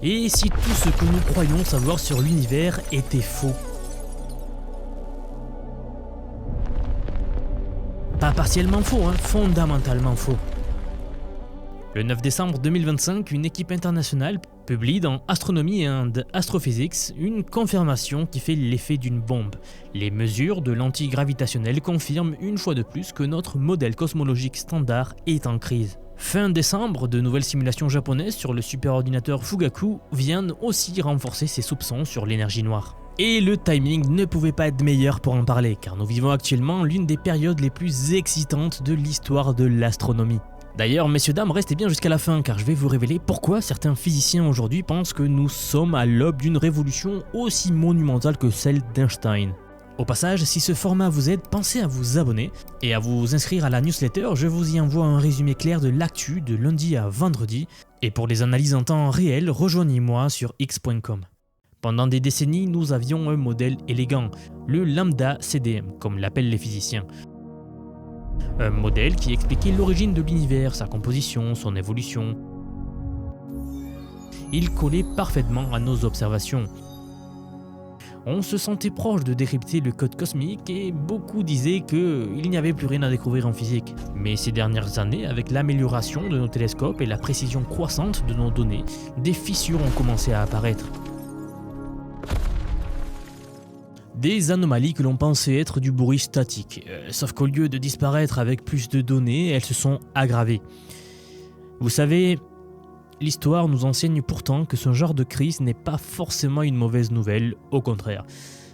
Et si tout ce que nous croyons savoir sur l'univers était faux? Pas partiellement faux, fondamentalement faux. Le 9 décembre 2025, une équipe internationale publie dans Astronomy and Astrophysics une confirmation qui fait l'effet d'une bombe. Les mesures de l'antigravitationnel confirment une fois de plus que notre modèle cosmologique standard est en crise. Fin décembre, de nouvelles simulations japonaises sur le superordinateur Fugaku viennent aussi renforcer ses soupçons sur l'énergie noire. Et le timing ne pouvait pas être meilleur pour en parler, car nous vivons actuellement l'une des périodes les plus excitantes de l'histoire de l'astronomie. D'ailleurs, messieurs dames, restez bien jusqu'à la fin, car je vais vous révéler pourquoi certains physiciens aujourd'hui pensent que nous sommes à l'aube d'une révolution aussi monumentale que celle d'Einstein. Au passage, si ce format vous aide, pensez à vous abonner et à vous inscrire à la newsletter, je vous y envoie un résumé clair de l'actu de lundi à vendredi. Et pour les analyses en temps réel, rejoignez-moi sur x.com. Pendant des décennies, nous avions un modèle élégant, le lambda CDM, comme l'appellent les physiciens. Un modèle qui expliquait l'origine de l'univers, sa composition, son évolution. Il collait parfaitement à nos observations. On se sentait proche de décrypter le code cosmique et beaucoup disaient qu'il n'y avait plus rien à découvrir en physique. Mais ces dernières années, avec l'amélioration de nos télescopes et la précision croissante de nos données, des fissures ont commencé à apparaître. Des anomalies que l'on pensait être du bruit statique, sauf qu'au lieu de disparaître avec plus de données, elles se sont aggravées. Vous savez, l'histoire nous enseigne pourtant que ce genre de crise n'est pas forcément une mauvaise nouvelle, au contraire.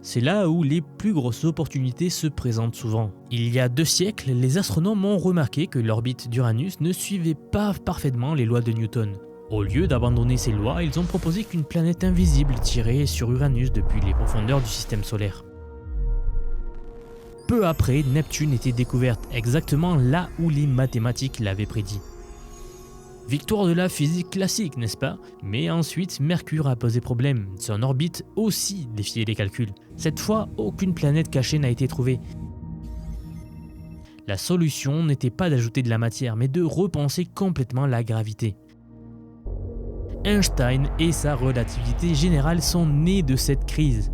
C'est là où les plus grosses opportunités se présentent souvent. Il y a 2 siècles, les astronomes ont remarqué que l'orbite d'Uranus ne suivait pas parfaitement les lois de Newton. Au lieu d'abandonner ces lois, ils ont proposé qu'une planète invisible tirait sur Uranus depuis les profondeurs du système solaire. Peu après, Neptune était découverte exactement là où les mathématiques l'avaient prédit. Victoire de la physique classique, n'est-ce pas? Mais ensuite, Mercure a posé problème. Son orbite aussi défiait les calculs. Cette fois, aucune planète cachée n'a été trouvée. La solution n'était pas d'ajouter de la matière, mais de repenser complètement la gravité. Einstein et sa relativité générale sont nés de cette crise.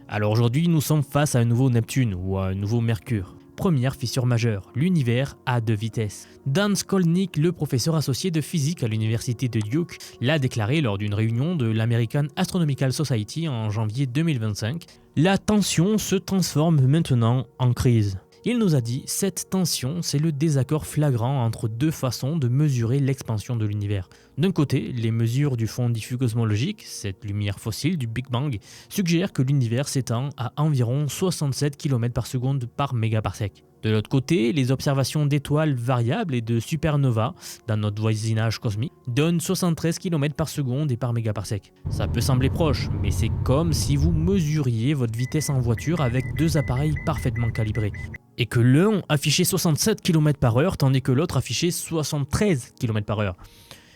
Alors aujourd'hui, nous sommes face à un nouveau Neptune ou à un nouveau Mercure. Première fissure majeure, l'univers a 2 vitesses. Dan Skolnick, le professeur associé de physique à l'université de Duke, l'a déclaré lors d'une réunion de l'American Astronomical Society en janvier 2025. La tension se transforme maintenant en crise. Il nous a dit, cette tension, c'est le désaccord flagrant entre 2 façons de mesurer l'expansion de l'univers. D'un côté, les mesures du fond diffus cosmologique, cette lumière fossile du Big Bang, suggèrent que l'univers s'étend à environ 67 km/s par mégaparsec. De l'autre côté, les observations d'étoiles variables et de supernovas dans notre voisinage cosmique donnent 73 km/s et par mégaparsec. Ça peut sembler proche, mais c'est comme si vous mesuriez votre vitesse en voiture avec 2 appareils parfaitement calibrés. Et que l'un affichait 67 km/h tandis que l'autre affichait 73 km/h.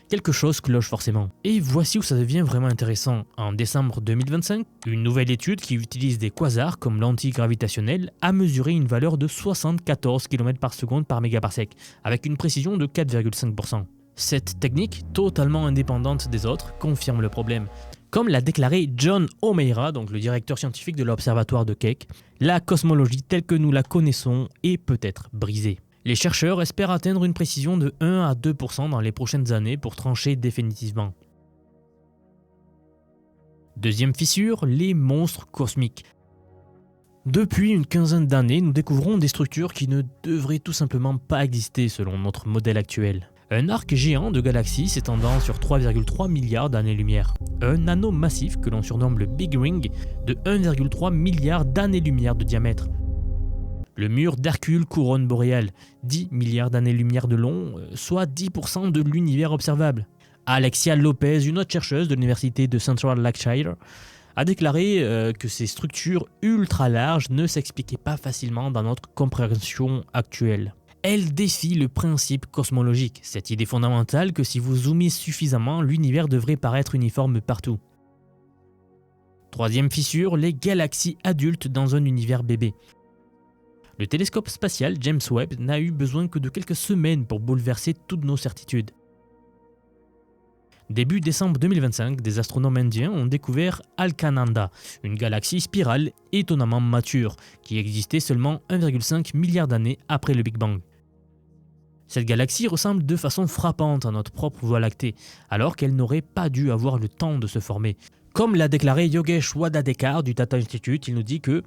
Quelque chose cloche forcément. Et voici où ça devient vraiment intéressant. En décembre 2025, une nouvelle étude qui utilise des quasars comme l'antigravitationnel a mesuré une valeur de 74 km/s par mégaparsec, avec une précision de 4,5%. Cette technique, totalement indépendante des autres, confirme le problème. Comme l'a déclaré John O'Meara, donc le directeur scientifique de l'observatoire de Keck, la cosmologie telle que nous la connaissons est peut-être brisée. Les chercheurs espèrent atteindre une précision de 1 à 2% dans les prochaines années pour trancher définitivement. Deuxième fissure, les monstres cosmiques. Depuis une quinzaine d'années, nous découvrons des structures qui ne devraient tout simplement pas exister selon notre modèle actuel. Un arc géant de galaxies s'étendant sur 3,3 milliards d'années-lumière. Un anneau massif que l'on surnomme le Big Ring de 1,3 milliard d'années-lumière de diamètre. Le mur d'Hercule couronne boréale, 10 milliards d'années-lumière de long, soit 10% de l'univers observable. Alexia Lopez, une autre chercheuse de l'université de Central Lancashire, a déclaré que ces structures ultra larges ne s'expliquaient pas facilement dans notre compréhension actuelle. Elle défie le principe cosmologique, cette idée fondamentale que si vous zoomez suffisamment, l'univers devrait paraître uniforme partout. Troisième fissure, les galaxies adultes dans un univers bébé. Le télescope spatial James Webb n'a eu besoin que de quelques semaines pour bouleverser toutes nos certitudes. Début décembre 2025, des astronomes indiens ont découvert Alkananda, une galaxie spirale étonnamment mature, qui existait seulement 1,5 milliard d'années après le Big Bang. Cette galaxie ressemble de façon frappante à notre propre Voie lactée, alors qu'elle n'aurait pas dû avoir le temps de se former. Comme l'a déclaré Yogesh Wadadekar du Tata Institute, il nous dit que,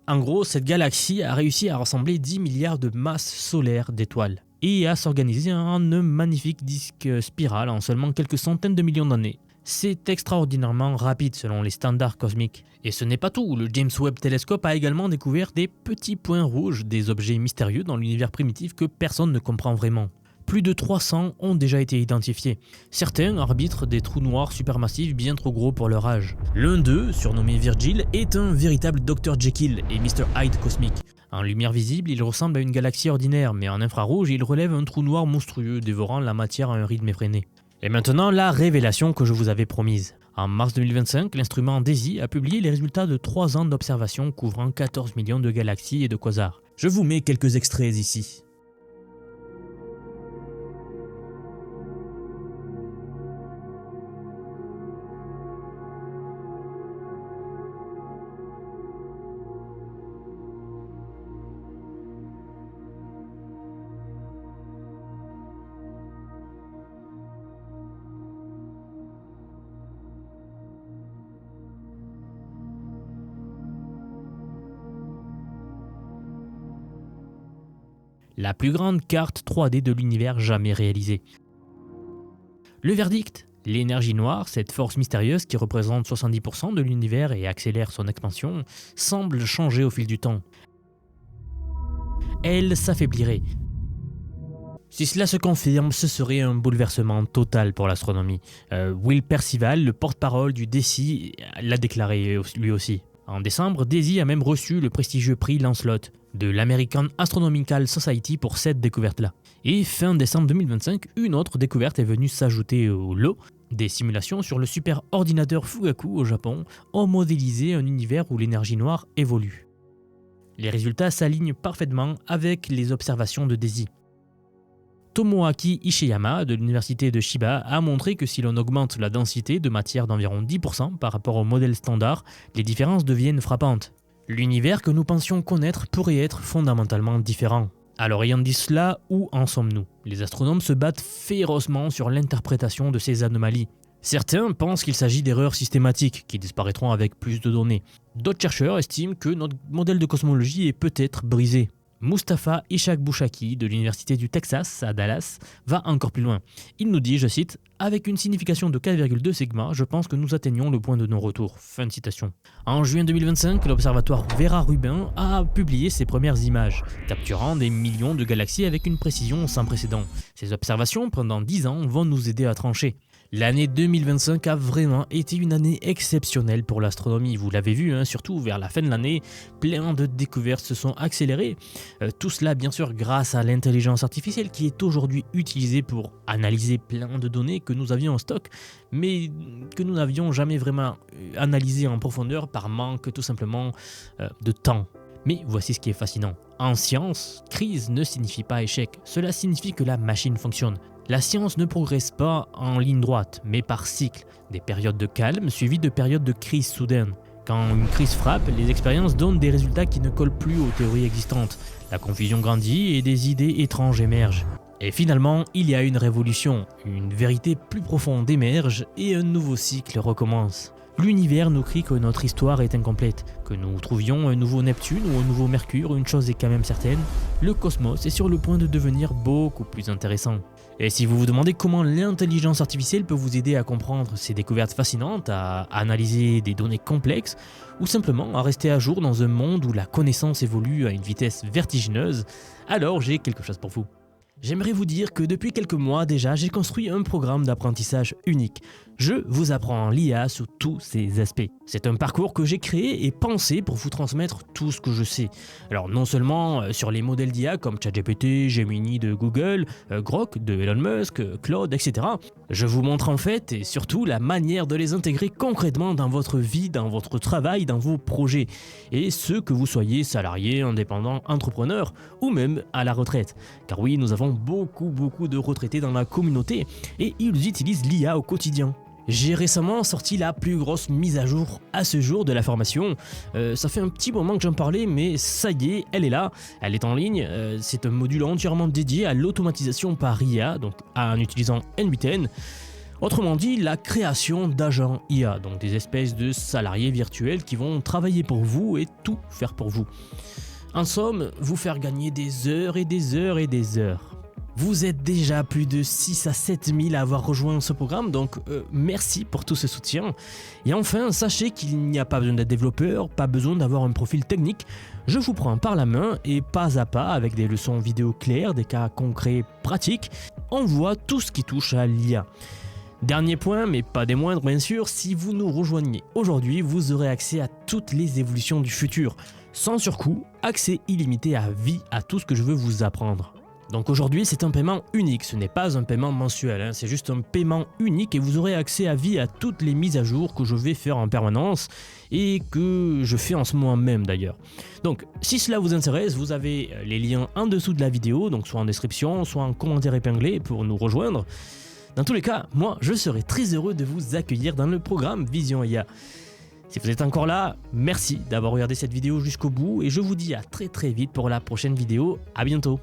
en gros, cette galaxie a réussi à rassembler 10 milliards de masses solaires d'étoiles et à s'organiser en un magnifique disque spiral en seulement quelques centaines de millions d'années. C'est extraordinairement rapide selon les standards cosmiques. Et ce n'est pas tout, le James Webb Telescope a également découvert des petits points rouges, des objets mystérieux dans l'univers primitif que personne ne comprend vraiment. Plus de 300 ont déjà été identifiés. Certains arbitrent des trous noirs supermassifs bien trop gros pour leur âge. L'un d'eux, surnommé Virgil, est un véritable Dr Jekyll et Mr Hyde cosmique. En lumière visible, il ressemble à une galaxie ordinaire, mais en infrarouge, il relève un trou noir monstrueux dévorant la matière à un rythme effréné. Et maintenant, la révélation que je vous avais promise. En mars 2025, l'instrument DESI a publié les résultats de 3 ans d'observation couvrant 14 millions de galaxies et de quasars. Je vous mets quelques extraits ici. La plus grande carte 3D de l'univers jamais réalisée. Le verdict ? L'énergie noire, cette force mystérieuse qui représente 70% de l'univers et accélère son expansion, semble changer au fil du temps. Elle s'affaiblirait. Si cela se confirme, ce serait un bouleversement total pour l'astronomie. Will Percival, le porte-parole du DESI, l'a déclaré lui aussi. En décembre, DESI a même reçu le prestigieux prix Lancelot de l'American Astronomical Society pour cette découverte-là. Et fin décembre 2025, une autre découverte est venue s'ajouter au lot. Des simulations sur le super ordinateur Fugaku au Japon ont modélisé un univers où l'énergie noire évolue. Les résultats s'alignent parfaitement avec les observations de DESI. Tomoaki Ishiyama de l'université de Chiba a montré que si l'on augmente la densité de matière d'environ 10% par rapport au modèle standard, les différences deviennent frappantes. L'univers que nous pensions connaître pourrait être fondamentalement différent. Alors ayant dit cela, où en sommes-nous ? Les astronomes se battent férocement sur l'interprétation de ces anomalies. Certains pensent qu'il s'agit d'erreurs systématiques qui disparaîtront avec plus de données. D'autres chercheurs estiment que notre modèle de cosmologie est peut-être brisé. Mustafa Ishaq Bouchaki de l'université du Texas à Dallas va encore plus loin. Il nous dit, je cite, « Avec une signification de 4,2 sigma, je pense que nous atteignons le point de non-retour. » Fin de citation. En juin 2025, l'observatoire Vera Rubin a publié ses premières images, capturant des millions de galaxies avec une précision sans précédent. Ces observations, pendant 10 ans, vont nous aider à trancher. L'année 2025 a vraiment été une année exceptionnelle pour l'astronomie. Vous l'avez vu, surtout vers la fin de l'année, plein de découvertes se sont accélérées. Tout cela, bien sûr, grâce à l'intelligence artificielle qui est aujourd'hui utilisée pour analyser plein de données que nous avions en stock, mais que nous n'avions jamais vraiment analysées en profondeur par manque tout simplement de temps. Mais voici ce qui est fascinant. En science, crise ne signifie pas échec. Cela signifie que la machine fonctionne. La science ne progresse pas en ligne droite, mais par cycle. Des périodes de calme suivies de périodes de crise soudaine. Quand une crise frappe, les expériences donnent des résultats qui ne collent plus aux théories existantes. La confusion grandit et des idées étranges émergent. Et finalement, il y a une révolution. Une vérité plus profonde émerge et un nouveau cycle recommence. L'univers nous crie que notre histoire est incomplète, que nous trouvions un nouveau Neptune ou un nouveau Mercure, une chose est quand même certaine, le cosmos est sur le point de devenir beaucoup plus intéressant. Et si vous vous demandez comment l'intelligence artificielle peut vous aider à comprendre ces découvertes fascinantes, à analyser des données complexes, ou simplement à rester à jour dans un monde où la connaissance évolue à une vitesse vertigineuse, alors j'ai quelque chose pour vous. J'aimerais vous dire que depuis quelques mois déjà, j'ai construit un programme d'apprentissage unique. Je vous apprends l'IA sur tous ses aspects. C'est un parcours que j'ai créé et pensé pour vous transmettre tout ce que je sais. Alors non seulement sur les modèles d'IA comme ChatGPT, Gemini de Google, Grok de Elon Musk, Claude, etc. Je vous montre en fait et surtout la manière de les intégrer concrètement dans votre vie, dans votre travail, dans vos projets. Et ce que vous soyez salarié, indépendant, entrepreneur ou même à la retraite. Car oui, nous avons beaucoup de retraités dans la communauté et ils utilisent l'IA au quotidien. J'ai récemment sorti la plus grosse mise à jour à ce jour de la formation. Ça fait un petit moment que j'en parlais, mais ça y est, elle est là, elle est en ligne. C'est un module entièrement dédié à l'automatisation par IA, donc en utilisant N8N. Autrement dit, la création d'agents IA, donc des espèces de salariés virtuels qui vont travailler pour vous et tout faire pour vous. En somme, vous faire gagner des heures et des heures et des heures. Vous êtes déjà plus de 6 à 7 000 à avoir rejoint ce programme, donc merci pour tout ce soutien. Et enfin, sachez qu'il n'y a pas besoin d'être développeur, pas besoin d'avoir un profil technique. Je vous prends par la main et pas à pas, avec des leçons vidéo claires, des cas concrets pratiques, on voit tout ce qui touche à l'IA. Dernier point, mais pas des moindres bien sûr, si vous nous rejoignez aujourd'hui, vous aurez accès à toutes les évolutions du futur. Sans surcoût, accès illimité à vie à tout ce que je veux vous apprendre. Donc aujourd'hui c'est un paiement unique, ce n'est pas un paiement mensuel, c'est juste un paiement unique et vous aurez accès à vie à toutes les mises à jour que je vais faire en permanence et que je fais en ce moment même d'ailleurs. Donc si cela vous intéresse, vous avez les liens en dessous de la vidéo, donc soit en description, soit en commentaire épinglé pour nous rejoindre. Dans tous les cas, moi je serai très heureux de vous accueillir dans le programme Vision IA. Si vous êtes encore là, merci d'avoir regardé cette vidéo jusqu'au bout et je vous dis à très vite pour la prochaine vidéo, à bientôt.